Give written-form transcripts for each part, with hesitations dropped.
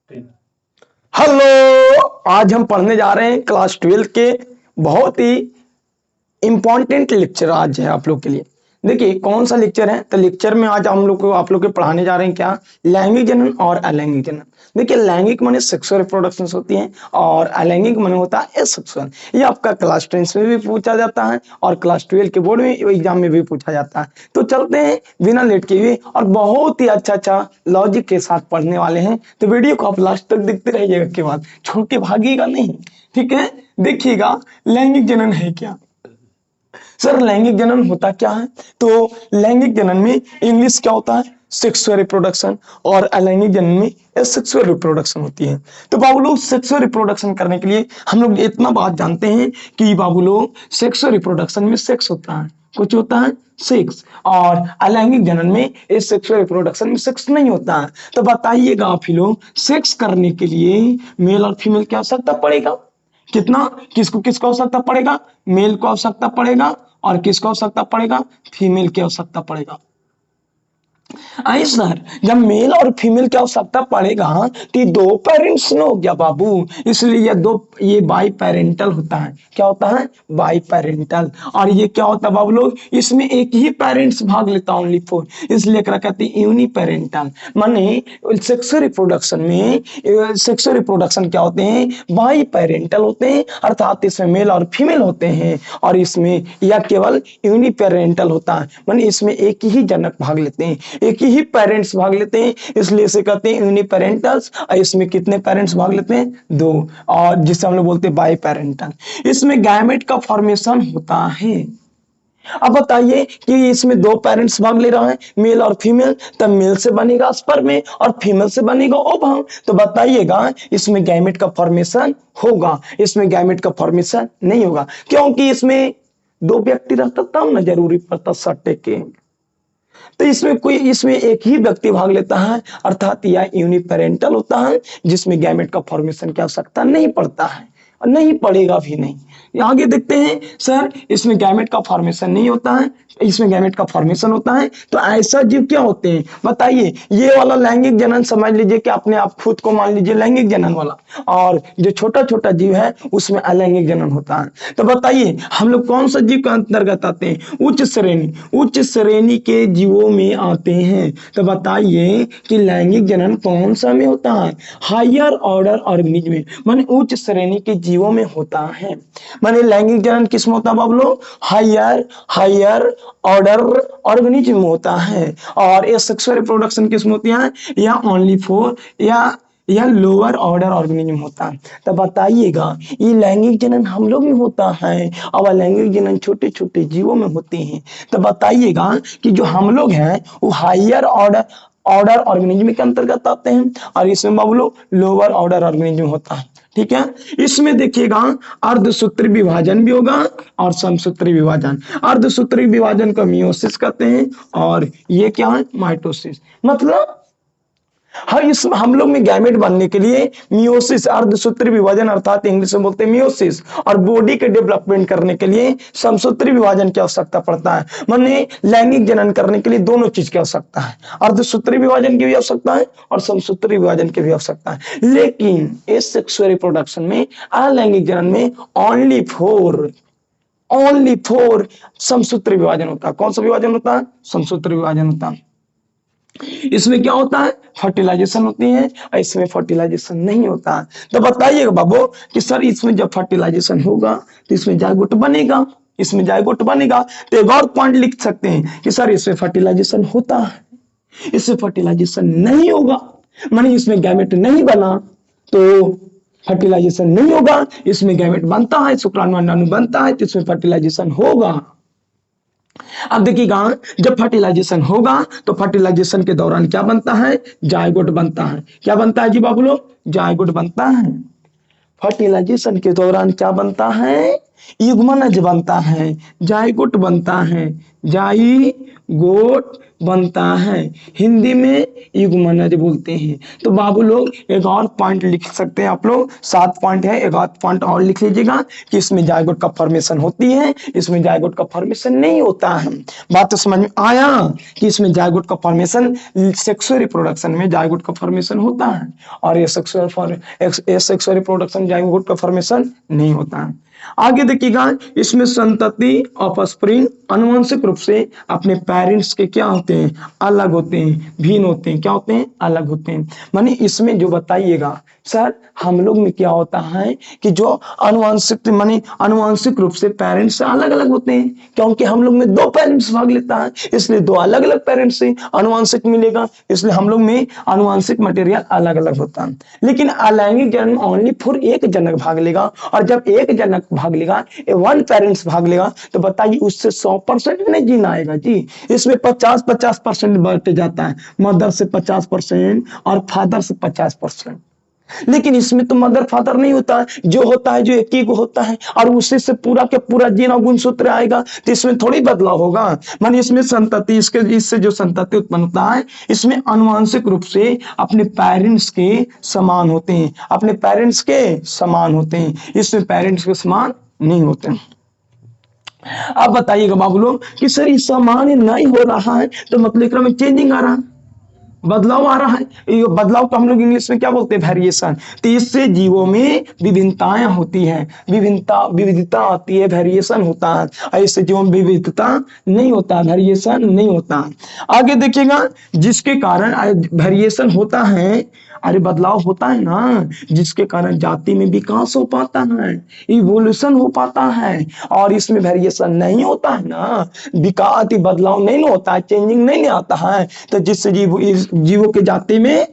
Hello, आज हम पढ़ने जा रहे हैं क्लास 12 के बहुत ही इंपॉर्टेंट लेक्चर आज है आप लोग के लिए। देखिए कौन सा लेक्चर है, तो लेक्चर में आज हम लोग को आप लोग के पढ़ाने जा रहे हैं क्या, लैंगिक जनन और अलैंगिक जनन। देखिए लैंगिक माने सेक्सुअल रिप्रोडक्शन होती है और अलैंगिक माने होता है एसेक्सुअल। ये आपका क्लास 10 में भी पूछा जाता है और क्लास 12 के बोर्ड में एग्जाम में भी पूछा जाता है। तो चलते हैं बिना लेट किए हुए और बहुत ही अच्छा लॉजिक के साथ पढ़ने वाले हैं। तो वीडियो को आप लास्ट तक देखते रहिएगा, के बाद छोड़ के भागिएगा नहीं, ठीक है। देखिएगा लैंगिक जनन है क्या। सर लैंगिक जनन होता क्या है, तो लैंगिक जनन में इंग्लिश क्या होता है, सेक्सुअल रिप्रोडक्शन, और अलैंगिक जनन में एसेक्सुअल रिप्रोडक्शन होती है। तो बाबू लोग सेक्सुअल रिप्रोडक्शन करने के लिए हम लोग इतना बात जानते हैं कि बाबू लोग सेक्सुअल रिप्रोडक्शन में सेक्स होता है, कुछ होता है सेक्स, और अलैंगिक जनन में इस सेक्सुअल रिप्रोडक्शन में सेक्स नहीं होता है। तो बताइएगा आप ही लोग, सेक्स करने के लिए मेल और फीमेल की आवश्यकता पड़ेगा कितना, किसको किसको आवश्यकता पड़ेगा, मेल को आवश्यकता पड़ेगा और किसको आवश्यकता पड़ेगा, फीमेल की आवश्यकता पड़ेगा। आई सर, जब मेल और फीमेल की आवश्यकता पड़ेगा तो दो पेरेंट्स ने हो गया बाबू, इसलिए ये बाई पेरेंटल होता है। क्या होता है, बाई पेरेंटल। और ये क्या होता है बाबू लोग, इसमें एक ही पेरेंट्स भाग लेता है, ओनली फोर, इसलिए कहते हैं यूनि पेरेंटल। माने सेक्सुअल रिप्रोडक्शन में, सेक्सुअल रिप्रोडक्शन क्या होते हैं, बाई पेरेंटल होते हैं, अर्थात इसमें मेल और फीमेल होते हैं, और इसमें यह केवल यूनि पेरेंटल होता है, माने इसमें एक ही जनक भाग लेते हैं, एक ही पेरेंट्स भाग लेते हैं, इसलिए इसे कहते हैं यूनि पेरेंटल्स। और इसमें कितने पेरेंट्स भाग लेते हैं, दो, और जिसे हम लोग बोलते हैं बाई पेरेंटल। इसमें गैमेट का फॉर्मेशन होता है। अब बताइए कि इसमें दो पेरेंट्स भाग ले रहा है, मेल और फीमेल, तब मेल से बनेगा स्पर्म और फीमेल से बनेगा ओवम। तो बताइएगा इसमें गैमेट का फॉर्मेशन होगा, इसमें गैमेट का फॉर्मेशन नहीं होगा, क्योंकि इसमें दो व्यक्ति रहता तब ना जरूरी पड़ता सट्टे के। तो इसमें एक ही व्यक्ति भाग लेता है, अर्थात यह यूनिपेरेंटल होता है, जिसमें गैमेट का फॉर्मेशन की आवश्यकता नहीं पड़ता है और नहीं पड़ेगा भी नहीं। आगे देखते हैं, सर इसमें गैमेट का फॉर्मेशन नहीं होता है, इसमें गैमेट का फॉर्मेशन होता है। तो ऐसा जीव क्या होते हैं बताइए, ये वाला लैंगिक जनन समझ लीजिए कि अपने आप खुद को मान लीजिए लैंगिक जनन वाला, और जो छोटा छोटा जीव है उसमें अलैंगिक जनन होता है। तो बताइए हम लोग कौन सा जीव के अंतर्गत आते हैं, उच्च श्रेणी के जीवों में आते हैं। तो बताइए कि लैंगिक जनन कौन सा में होता है, हायर ऑर्डर ऑर्गेनिज्म में, माने उच्च श्रेणी के जीवों में होता है। माने लैंगिक जनन किस में होता है बाबू, हायर ऑर्डर ऑर्गेनिज्म होता है। और ये सेक्सुअल रिप्रोडक्शन किस में होती है, या ओनली फोर या लोअर ऑर्डर ऑर्गेनिज्म होता है। तो बताइएगा ये लैंगिक जनन हम लोग में होता है और लैंगिक जनन छोटे छोटे जीवों में होते हैं। तो बताइएगा कि जो हम लोग हैं वो हायर ऑर्डर ऑर्गेनिज्म के अंतर्गत आते हैं, और इसमें बाबू लोग लोअर ऑर्डर ऑर्गेनिज्म होता है, ठीक है। इसमें देखिएगा अर्धसूत्री विभाजन भी होगा और समसूत्री विभाजन। अर्धसूत्री विभाजन को मियोसिस कहते हैं और ये क्या है, माइटोसिस। मतलब हम लोग में गैमेट बनने के लिए मियोसिस, अर्धसूत्री विभाजन अर्थात इंग्लिश में बोलते हैं मियोसिस, और बॉडी के डेवलपमेंट करने के लिए समसूत्री विभाजन की आवश्यकता पड़ता है। माने लैंगिक जनन करने के लिए दोनों चीज की आवश्यकता है, अर्धसूत्री विभाजन की भी आवश्यकता है और समसूत्री विभाजन की भी आवश्यकता है। लेकिन इस सेक्सुअल रिप्रोडक्शन में, अलैंगिक जनन में ओनली फोर समसूत्री विभाजन होता है। कौन सा विभाजन होता है, समसूत्री विभाजन होता है। इसमें क्या होता है, फर्टिलाइजेशन होती है, और इसमें फर्टिलाइजेशन नहीं होता है। तो बताइएगा बाबू कि सर इसमें जब फर्टिलाइजेशन होगा तो इसमें जायगोट बनेगा, इसमें जायगोट बनेगा। तो एक और पॉइंट लिख सकते हैं कि सर इसमें फर्टिलाइजेशन होता है, इसमें फर्टिलाइजेशन नहीं होगा, माने इसमें गैमेट नहीं बना तो फर्टिलाइजेशन नहीं होगा, इसमें गैमेट बनता है, शुक्राणु अंडाणु बनता है, तो इसमें फर्टिलाइजेशन होगा। अब देखिएगा जब फर्टिलाइजेशन होगा तो फर्टिलाइजेशन के दौरान क्या बनता है, जायगोट बनता है। क्या बनता है जी बाबू लोग, जायगोट बनता है। फर्टिलाइजेशन के दौरान क्या बनता है, युग्मनज बनता है, जायगोट बनता है, जायगोट गोट बनता है। हिंदी में युग्मनज बोलते हैं। तो बाबू लोग एक और पॉइंट लिख सकते हैं आप लोग, 7 पॉइंट है, एक और पॉइंट और लिख लीजिएगा कि इसमें जायगोट का फॉर्मेशन होती है, इसमें जायगोट का फॉर्मेशन नहीं होता है। बात तो समझ में आया कि इसमें जायगोट का फॉर्मेशन सेक्सुअल रिप्रोडक्शन में जायगोट का फॉर्मेशन होता है और ये सेक्सुअल रिप्रोडक्शन जायगोट का फॉर्मेशन नहीं होता है। आगे देखिएगा, इसमें संतति ऑफस्प्रिंग आनुवंशिक रूप से अपने पेरेंट्स के क्या होते हैं, अलग होते हैं, भिन्न होते हैं। क्या होते हैं, अलग होते हैं। माने इसमें जो बताइएगा सर हम लोग में क्या होता है कि जो अनुवांशिक माने अनुवांशिक रूप से पेरेंट्स से अलग अलग होते हैं, क्योंकि हम लोग में 2 पेरेंट्स भाग लेता है, इसलिए 2 अलग अलग पेरेंट्स से अनुवांशिक मिलेगा, इसलिए हम लोग में अनुवांशिक मटेरियल अलग अलग होता है। लेकिन अलैंगिक जनन में ओनली फॉर एक जनक भाग लेगा, और जब एक जनक भाग लेगा, 1 पेरेंट्स भाग लेगा, तो बताइए उससे 100% नहीं जीना आएगा जी। इसमें 50-50% बढ़ते जाता है, मदर से 50% और फादर से 50%। लेकिन इसमें तो मदर फादर नहीं होता है, जो होता है जो एक ही को होता है, और उसी से पूरा के पूरा जीना गुणसूत्र आएगा, तो इसमें थोड़ी बदलाव होगा। माने इसमें संतति, इससे जो संतति उत्पन्न होता है, इसमें आनुवंशिक रूप से अपने पेरेंट्स के समान होते हैं, अपने पेरेंट्स के समान होते हैं, इसमें पेरेंट्स के समान नहीं होते हैं। अब बताइएगा बाबू लोग कि सर ये सामान्य नहीं हो रहा है, तो मतलब में चेंजिंग आ रहा है, बदलाव आ रहा है। ये बदलाव को हम लोग इंग्लिश में क्या बोलते हैं, वेरिएशन। तो इससे जीवों में विभिन्नताएं होती हैं, विविधता आती है, वेरिएशन होता है। ऐसे जीवों में विविधता नहीं होता, वेरिएशन नहीं होता। आगे देखिएगा, जिसके कारण वेरिएशन होता है, अरे बदलाव होता है ना, जिसके कारण जाति में विकास हो पाता है, इवोल्यूशन हो पाता है, और इसमें वेरिएशन नहीं होता है ना, विकास बदलाव नहीं होता है, चेंजिंग नहीं आता है, तो जिससे जीवों के जाति में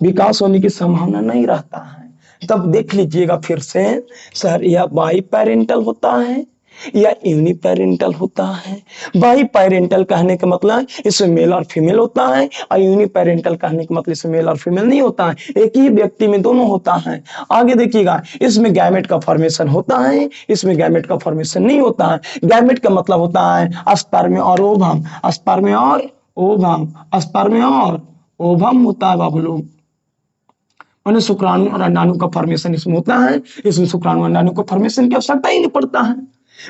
विकास होने की संभावना नहीं रहता है। तब देख लीजिएगा फिर से, सर यह बाई पेरेंटल होता है या यूनिपेरेंटल होता है। बाई पेरेंटल कहने का मतलब इसमें मेल और फीमेल होता है, और यूनिपेरेंटल कहने का मतलब इसमें मेल और फीमेल नहीं होता है, एक ही व्यक्ति में दोनों होता है। आगे देखिएगा, इसमें गैमेट का फॉर्मेशन होता है, इसमें गैमेट का फॉर्मेशन नहीं होता है। गैमेट का मतलब होता है स्पर्म और ओवम, स्पर्म और ओवम, स्पर्म और ओवम होता है बाबू लोग। मैंने शुक्राणु और अंडाणु का फॉर्मेशन इसमें होता है, इसमें शुक्राणु अंडाणु का फॉर्मेशन की आवश्यकता ही नहीं पड़ता है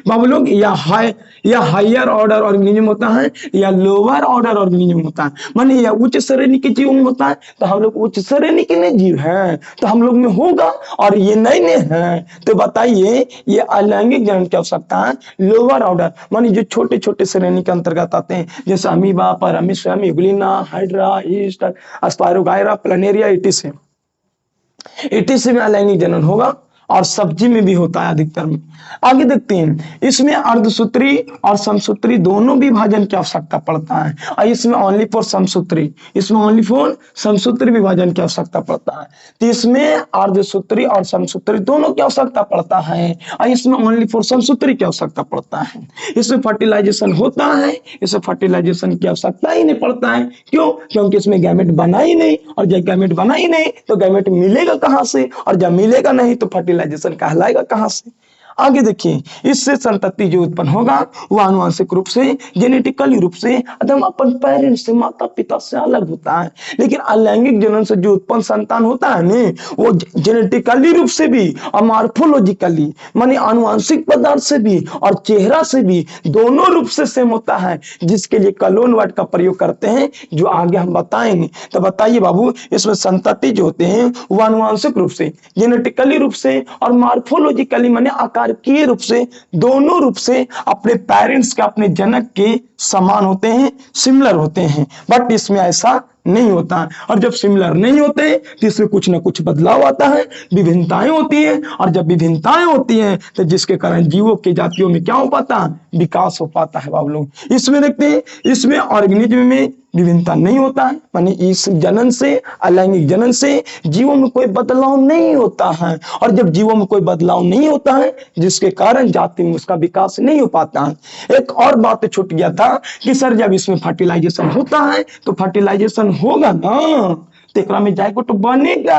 बाबू लोग। या हायर ऑर्डर ऑर्गेनिज्म होता है या लोअर ऑर्डर ऑर्गेनिज्म होता है। माने या उच्च श्रेणी के जीव में होता है, तो हम लोग उच्च श्रेणी के जीव हैं, तो हम लोग में होगा, और ये नए हैं, तो बताइए ये अलैंगिक जनन की आवश्यकता है। लोअर ऑर्डर माने जो छोटे छोटे श्रेणी के अंतर्गत आते हैं, जैसे amoeba, paramecium, euglena, hydra, yeast, spirogyra, planaria, इटिस में अलैंगिक जनन होगा, और सब्जी में भी होता है अधिकतर में। आगे देखते हैं, इसमें अर्धसूत्री और समसूत्री दोनों विभाजन की आवश्यकता पड़ता है, और इसमें ओनली फॉर समसूत्री, इसमें ओनली फॉर समसूत्री विभाजन की आवश्यकता पड़ता है। तो इसमें अर्धसूत्री और समसूत्री दोनों की आवश्यकता पड़ता है, और इसमें ओनली फॉर समसूत्री की आवश्यकता पड़ता है। इसमें फर्टिलाइजेशन होता है, इसमें फर्टिलाइजेशन की आवश्यकता ही नहीं पड़ता है। क्यों? क्योंकि इसमें गैमेट बना ही नहीं, और जब गैमेट बना ही नहीं तो गैमेट मिलेगा कहां से, और जब मिलेगा नहीं तो फर्टिलाइजेशन कहलाएगा कहां से। आगे देखिए, इससे संतति जो उत्पन्न होगा वो आनुवंशिक रूप से, जेनेटिकली रूप से एकदम अपन पेरेंट्स से, माता पिता से अलग होता है। लेकिन अलैंगिक जनन से जो उत्पन्न संतान होता है ना, वो जेनेटिकली रूप से भी और मॉर्फोलॉजिकली माने आनुवंशिक पदार्थ से भी और चेहरा से भी दोनों रूप से सेम होता है, जिसके लिए कलोन वर्ड का प्रयोग करते हैं, जो आगे हम बताएंगे। तो बताइए बाबू, इसमें संतति जो होते हैं वो आनुवंशिक रूप से, जेनेटिकली रूप से और मॉर्फोलॉजिकली माने आकारकीय रूप से, दोनों रूप से अपने पेरेंट्स के, अपने जनक के समान होते हैं, सिमिलर होते हैं। बट इसमें ऐसा नहीं होता है, और जब सिमिलर नहीं होते तो इसमें कुछ ना कुछ बदलाव आता है, विभिन्नताएं होती है, और जब विभिन्नताएं होती हैं तो जिसके कारण जीवों की जातियों में क्या हो पाता है, विकास हो पाता है बाबू लोग। इसमें देखते हैं, इसमें ऑर्गेनिज्म में विभिन्नता नहीं होता है, माने इस जनन से, अलैंगिक जनन से जीवों में कोई बदलाव नहीं होता है, और जब जीवों में कोई बदलाव नहीं होता है जिसके कारण जाति में उसका विकास नहीं हो पाता है। एक और बात छूट गया था कि सर जब इसमें फर्टिलाइजेशन होता है तो फर्टिलाइजेशन होगा ना, तो में जायगोट बनेगा,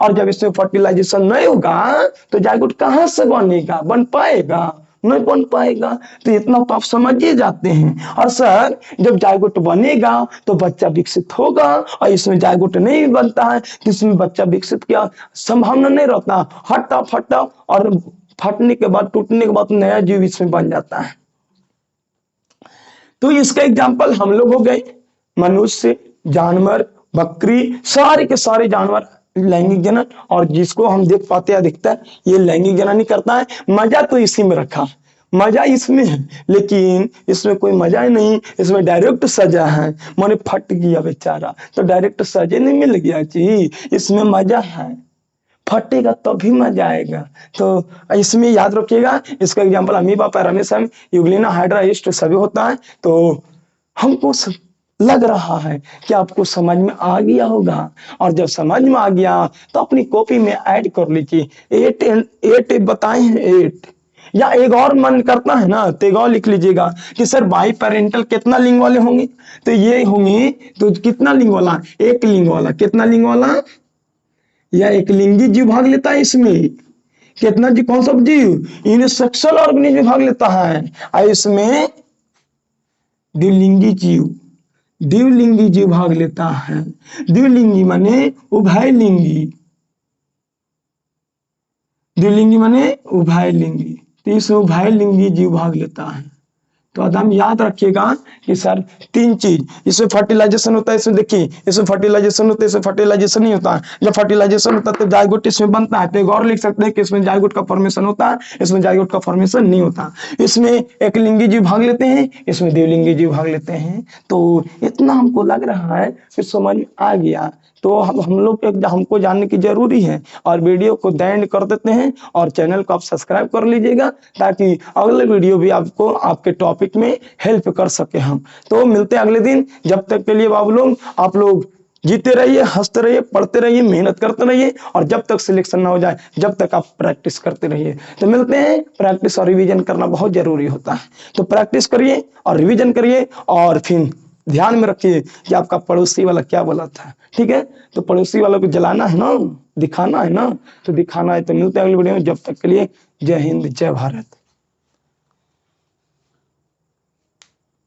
और जब इसमें फर्टिलाइजेशन नहीं होगा तो जायगोट कहां से बनेगा, बन पाएगा नहीं बन पाएगा। तो इतना तो आप समझिए जाते हैं। और सर जब जायगोट बनेगा तो बच्चा विकसित होगा, और इसमें जायगोट नहीं बनता है तो इसमें बच्चा विकसित क्या संभावना नहीं रहता, हटा फटा और फटने के बाद टूटने के बाद नया जीव इसमें बन जाता है। तो इसका एग्जाम्पल हम लोग हो गए, मनुष्य, जानवर, बकरी, सारे के सारे जानवर लैंगिक जनन, और जिसको हम देख पाते हैं दिखता है ये लैंगिक जनन ही करता है। मजा तो इसी में रखा, मजा इसमें है, लेकिन इसमें कोई मजा ही नहीं, इसमें डायरेक्ट सजा है। माने फट गया बेचारा तो डायरेक्ट सजा नहीं मिल गया जी, इसमें मजा है, फटेगा तभी मजा आएगा। तो इसमें याद रखिएगा, इसका example amoeba, paramecium, euglena, hydra, yeast सभी होता है। तो हमको लग रहा है कि आपको समझ में आ गया होगा, और जब समझ में आ गया तो अपनी कॉपी में ऐड कर लीजिए। 8 बताए हैं 8, या एक और मन करता है ना तो एक और लिख लीजिएगा कि सर बाई पेरेंटल कितना लिंग वाले होंगे, तो ये होंगे तो कितना लिंग वाला, एक लिंग वाला, कितना लिंग वाला, या एक लिंगी जीव भाग लेता है इसमें, कितना जीव, कौन सा जीव, इन सेक्सुअल ऑर्गेनिज्म भाग लेता है, और इसमें द्विलिंगी जीव, द्विलिंगी जीव भाग लेता है। द्विलिंगी माने उभयलिंगी, द्विलिंगी माने उभयलिंगी, तो इसमें उभयलिंगी जीव भाग लेता है। तो आदम याद रखिएगा कि सर 3 चीज, इसमें फर्टिलाइजेशन होता है, इसमें देखिए इसमें फर्टिलाइजेशन होता है, इसमें फर्टिलाइजेशन नहीं होता है। जब फर्टिलाइजेशन होता है तो जायगोट इसमें बनता है, तो एक और लिख सकते हैं कि इसमें जायगोट का फॉर्मेशन होता है, इसमें जायगोट का फॉर्मेशन नहीं होता। इसमें एक लिंगी जीव भाग लेते हैं, इसमें द्विलिंगी जीव भाग लेते हैं। तो इतना हमको लग रहा है फिर समझ आ गया। तो हम लोग हमको जानने की जरूरी है, और वीडियो को दैंड कर देते हैं, और चैनल को आप सब्सक्राइब कर लीजिएगा ताकि अगले वीडियो भी आपको आपके टॉपिक में हेल्प कर सके हम। तो मिलते हैं अगले दिन, जब तक के लिए बाबू लोग आप लोग जीते रहिए, हंसते रहिए, पढ़ते रहिए, मेहनत करते रहिए, और जब तक सिलेक्शन ना हो जाए जब तक आप प्रैक्टिस करते रहिए। तो मिलते हैं, प्रैक्टिस और रिवीजन करना बहुत जरूरी होता है। तो प्रैक्टिस करिए और रिवीजन करिए, और फिर ध्यान में रखिए कि आपका पड़ोसी वाला क्या बोला था, ठीक है। तो पड़ोसी वाला को जलाना है ना, दिखाना है ना, तो दिखाना है। तो मिलते हैं अगली वीडियो में, जब तक के लिए जय हिंद, जय भारत।